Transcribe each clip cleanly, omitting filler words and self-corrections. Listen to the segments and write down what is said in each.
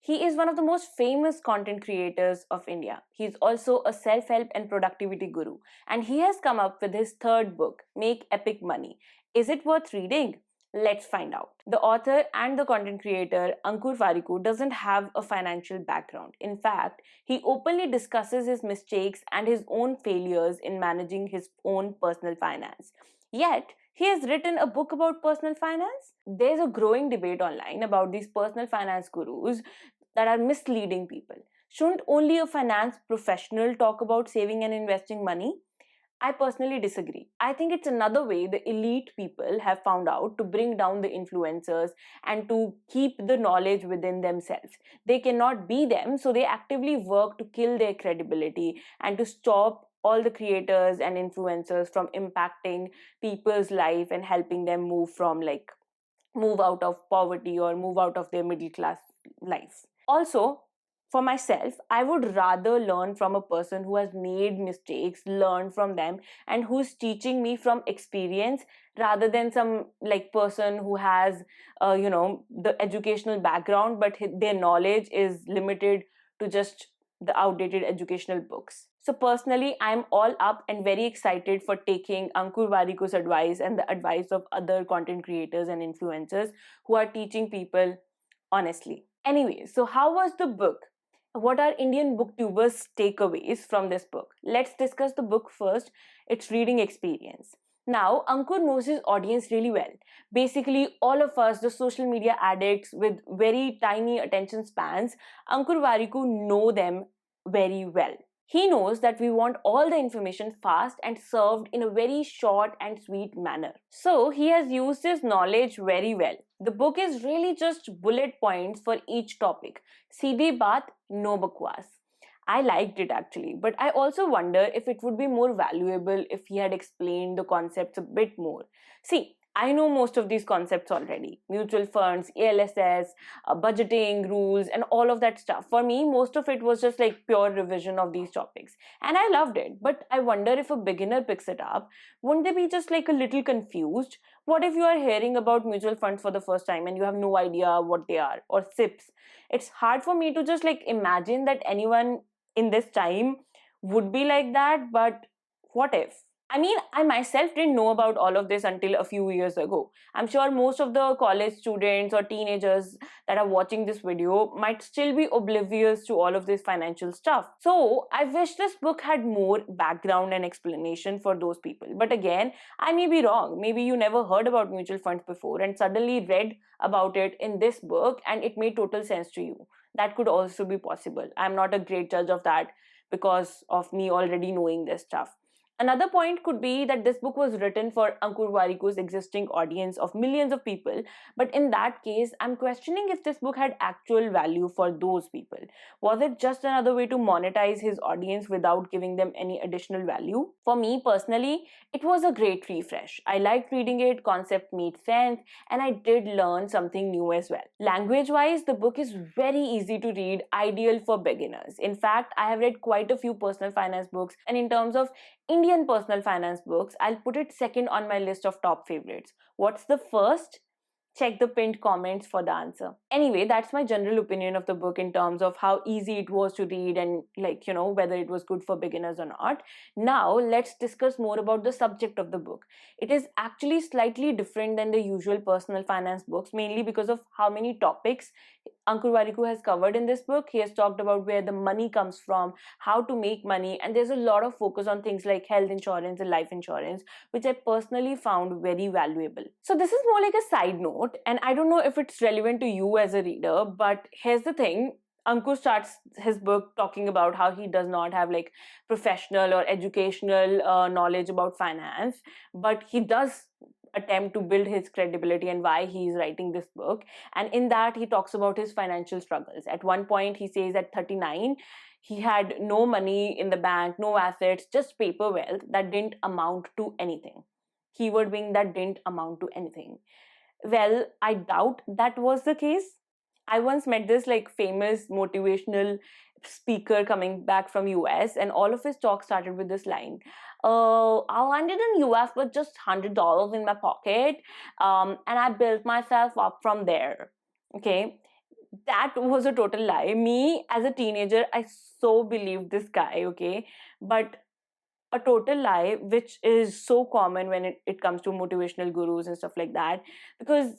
He is one of the most famous content creators of India. He's also a self help and productivity guru. And he has come up with his third book, Make Epic Money. Is it worth reading? Let's find out. The author and the content creator, Ankur Warikoo, doesn't have a financial background. In fact, he openly discusses his mistakes and his own failures in managing his own personal finance. Yet, he has written a book about personal finance. There's a growing debate online about these personal finance gurus that are misleading people. Shouldn't only a finance professional talk about saving and investing money? I personally disagree. I think it's another way the elite people have found out to bring down the influencers and to keep the knowledge within themselves. They cannot be them, so they actively work to kill their credibility and to stop all the creators and influencers from impacting people's life and helping them move out of poverty or move out of their middle class life. Also, for myself, I would rather learn from a person who has made mistakes, learn from them, and who's teaching me from experience rather than some person who has, the educational background, but their knowledge is limited to just the outdated educational books. So personally, I'm all up and very excited for taking Ankur Warikoo's advice and the advice of other content creators and influencers who are teaching people honestly. Anyway, so how was the book? What are Indian booktubers' takeaways from this book? Let's discuss the book first, its reading experience. Now, Ankur knows his audience really well. Basically, all of us, the social media addicts with very tiny attention spans, Ankur Warikoo know them very well. He knows that we want all the information fast and served in a very short and sweet manner. So, he has used his knowledge very well. The book is really just bullet points for each topic. Seedhe baat, no bakwas. I liked it actually, but I also wonder if it would be more valuable if he had explained the concepts a bit more. See, I know most of these concepts already: mutual funds, ALSS, budgeting rules, and all of that stuff. For me, most of it was just like pure revision of these topics, and I loved it. But I wonder if a beginner picks it up, wouldn't they be just like a little confused? What if you are hearing about mutual funds for the first time and you have no idea what they are, or SIPs? It's hard for me to just like imagine that anyone in this time would be like that, but what if? I mean, I myself didn't know about all of this until a few years ago. I'm sure most of the college students or teenagers that are watching this video might still be oblivious to all of this financial stuff. So, I wish this book had more background and explanation for those people. But again, I may be wrong. Maybe you never heard about mutual funds before and suddenly read about it in this book and it made total sense to you. That could also be possible. I'm not a great judge of that because of me already knowing this stuff. Another point could be that this book was written for Ankur Warikoo's existing audience of millions of people, but in that case, I'm questioning if this book had actual value for those people. Was it just another way to monetize his audience without giving them any additional value? For me personally, it was a great refresh. I liked reading it, concept made sense, and I did learn something new as well. Language wise, the book is very easy to read, ideal for beginners. In fact, I have read quite a few personal finance books, and in terms of Indian personal finance books, I'll put it second on my list of top favorites. What's the first? Check the pinned comments for the answer. Anyway, that's my general opinion of the book in terms of how easy it was to read and whether it was good for beginners or not. Now, let's discuss more about the subject of the book. It is actually slightly different than the usual personal finance books, mainly because of how many topics Ankur Warikoo has covered in this book. He has talked about where the money comes from, how to make money, and there's a lot of focus on things like health insurance and life insurance, which I personally found very valuable. So this is more like a side note, and I don't know if it's relevant to you as a reader, but here's the thing. Ankur starts his book talking about how he does not have like professional or educational knowledge about finance, but he does attempt to build his credibility and why he is writing this book. And in that, he talks about his financial struggles. At one point, he says at 39, he had no money in the bank, no assets, just paper wealth that didn't amount to anything. Keyword being that didn't amount to anything. Well, I doubt that was the case. I once met this like famous motivational speaker coming back from US, and all of his talk started with this line: I landed in US with just $100 in my pocket, and I built myself up from there. Okay, That was a total lie. Me as a teenager, I so believed this guy, okay? But a total lie, which is so common when it comes to motivational gurus and stuff like that. Because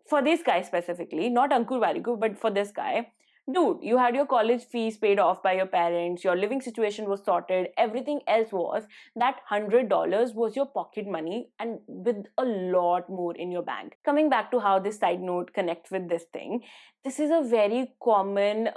for this guy specifically, not Ankur Warikoo, but for this guy, dude, you had your college fees paid off by your parents, your living situation was sorted, everything else was, that $100 was your pocket money and with a lot more in your bank. Coming back to how this side note connects with this thing, this is a very common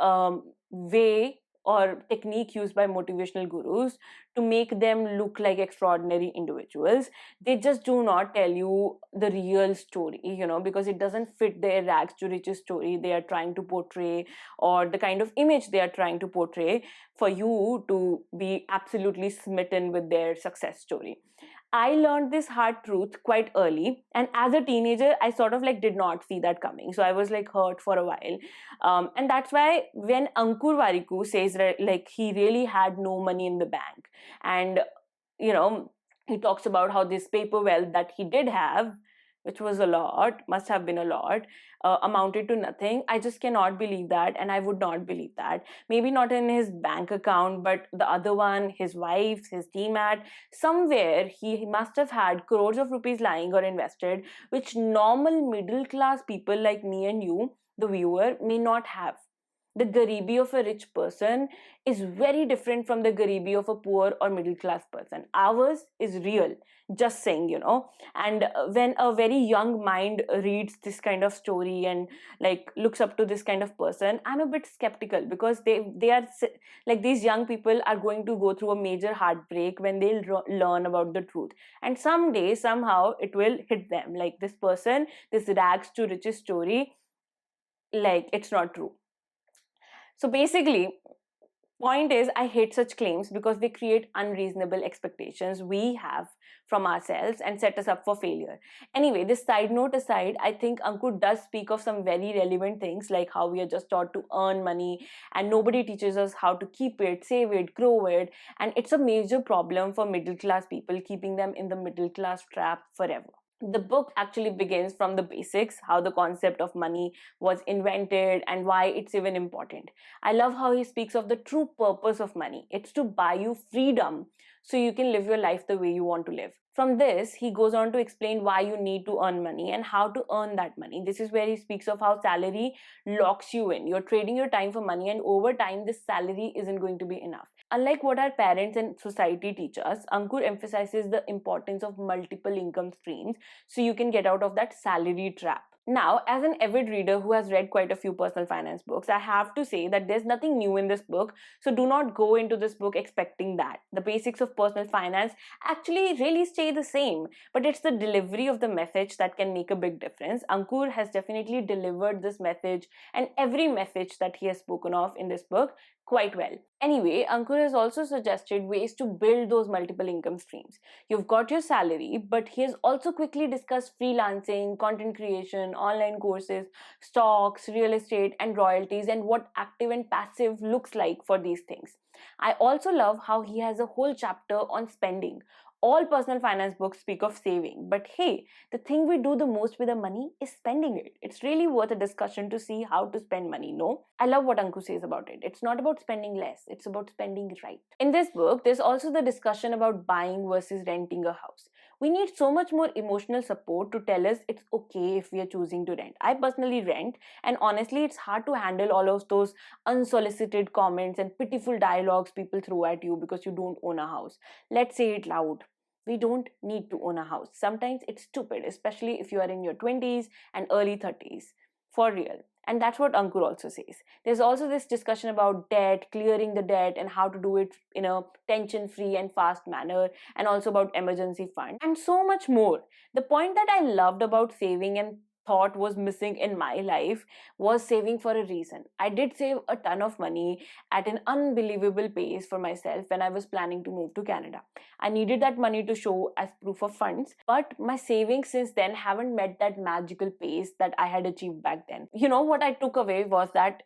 way or technique used by motivational gurus to make them look like extraordinary individuals. They just do not tell you the real story, because it doesn't fit their rags to riches story they are trying to portray, or the kind of image they are trying to portray for you to be absolutely smitten with their success story. I learned this hard truth quite early, and as a teenager, I sort of like did not see that coming. So I was like hurt for a while, and that's why when Ankur Warikoo says that like he really had no money in the bank, and you know he talks about how this paper wealth that he did have, which was a lot, must have been a lot, amounted to nothing. I just cannot believe that, and I would not believe that. Maybe not in his bank account, but the other one, his wife's, his demat, somewhere he must have had crores of rupees lying or invested, which normal middle class people like me and you, the viewer, may not have. The garibi of a rich person is very different from the garibi of a poor or middle class person. Ours is real, just saying, and when a very young mind reads this kind of story and like looks up to this kind of person, I'm a bit skeptical, because they are like, these young people are going to go through a major heartbreak when they'll learn about the truth, and someday somehow it will hit them like this person, this rags to riches story, like it's not true. So basically, point is, I hate such claims because they create unreasonable expectations we have from ourselves and set us up for failure. Anyway, this side note aside, I think Ankur does speak of some very relevant things, like how we are just taught to earn money and nobody teaches us how to keep it, save it, grow it, and it's a major problem for middle class people, keeping them in the middle class trap forever. The book actually begins from the basics, how the concept of money was invented and why it's even important. I love how he speaks of the true purpose of money. It's to buy you freedom so you can live your life the way you want to live. From this, he goes on to explain why you need to earn money and how to earn that money. This is where he speaks of how salary locks you in. You're trading your time for money, and over time, this salary isn't going to be enough. Unlike what our parents and society teach us, Ankur emphasizes the importance of multiple income streams so you can get out of that salary trap. Now, as an avid reader who has read quite a few personal finance books, I have to say that there's nothing new in this book, so do not go into this book expecting that. The basics of personal finance actually really stay the same, but it's the delivery of the message that can make a big difference. Ankur has definitely delivered this message and every message that he has spoken of in this book quite well. Anyway, Ankur has also suggested ways to build those multiple income streams. You've got your salary, but he has also quickly discussed freelancing, content creation, online courses, stocks, real estate, and royalties, and what active and passive looks like for these things. I also love how he has a whole chapter on spending. All personal finance books speak of saving, but hey, the thing we do the most with the money is spending it. It's really worth a discussion to see how to spend money, no? I love what Anku says about it. It's not about spending less, it's about spending right. In this book, there's also the discussion about buying versus renting a house. We need so much more emotional support to tell us it's okay if we are choosing to rent. I personally rent, and honestly, it's hard to handle all of those unsolicited comments and pitiful dialogues people throw at you because you don't own a house. Let's say it loud. We don't need to own a house. Sometimes it's stupid, especially if you are in your 20s and early 30s. For real. And that's what Ankur also says. There's also this discussion about debt, clearing the debt, and how to do it in a tension free and fast manner, and also about emergency fund, and so much more. The point that I loved about saving and thought was missing in my life was saving for a reason. I did save a ton of money at an unbelievable pace for myself when I was planning to move to Canada. I needed that money to show as proof of funds, but my savings since then haven't met that magical pace that I had achieved back then. You know what I took away was that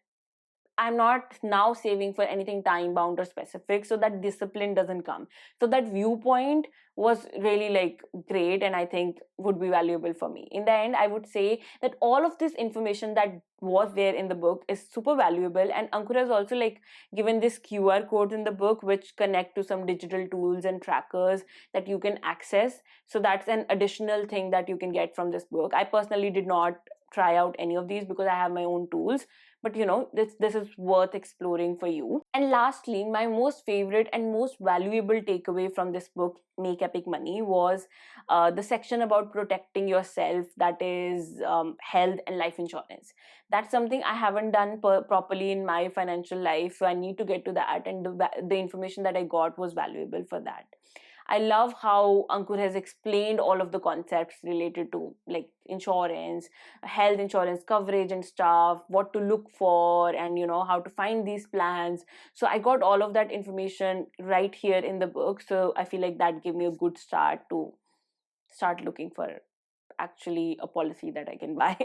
I'm not now saving for anything time bound or specific, so that discipline doesn't come. So that viewpoint was really like great, and I think would be valuable for me. In the end, I would say that all of this information that was there in the book is super valuable, and Ankur has also like given this QR codes in the book which connect to some digital tools and trackers that you can access. So that's an additional thing that you can get from this book. I personally did not try out any of these because I have my own tools, but this is worth exploring for you. And lastly, my most favorite and most valuable takeaway from this book, Make Epic Money, was the section about protecting yourself, that is health and life insurance. That's something I haven't done properly in my financial life, so I need to get to that, and the information that I got was valuable for that. I love how Ankur has explained all of the concepts related to like insurance, health insurance coverage and stuff, what to look for, and how to find these plans. So I got all of that information right here in the book. So I feel like that gave me a good start to start looking for actually a policy that I can buy.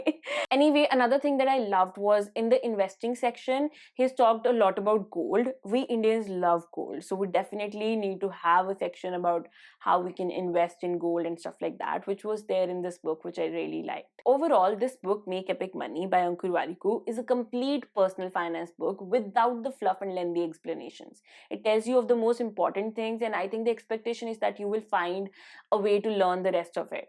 Anyway, another thing that I loved was in the investing section, he's talked a lot about gold. We Indians love gold, so we definitely need to have a section about how we can invest in gold and stuff like that, which was there in this book, which I really liked. Overall, this book, Make Epic Money by Ankur Warikoo, is a complete personal finance book without the fluff and lengthy explanations. It tells you of the most important things, and I think the expectation is that you will find a way to learn the rest of it.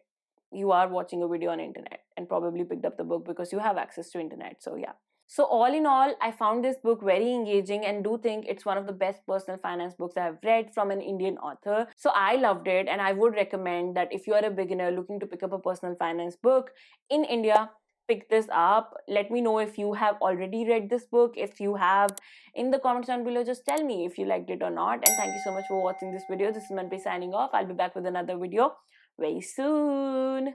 You are watching a video on internet and probably picked up the book because you have access to internet. So yeah, so all in all, I found this book very engaging and do think it's one of the best personal finance books I have read from an Indian author. So I loved it, and I would recommend that if you are a beginner looking to pick up a personal finance book in India, pick this up. Let me know if you have already read this book. If you have, in the comments down below, just tell me if you liked it or not. And thank you so much for watching this video. This is Manpreet signing off. I'll be back with another video very soon.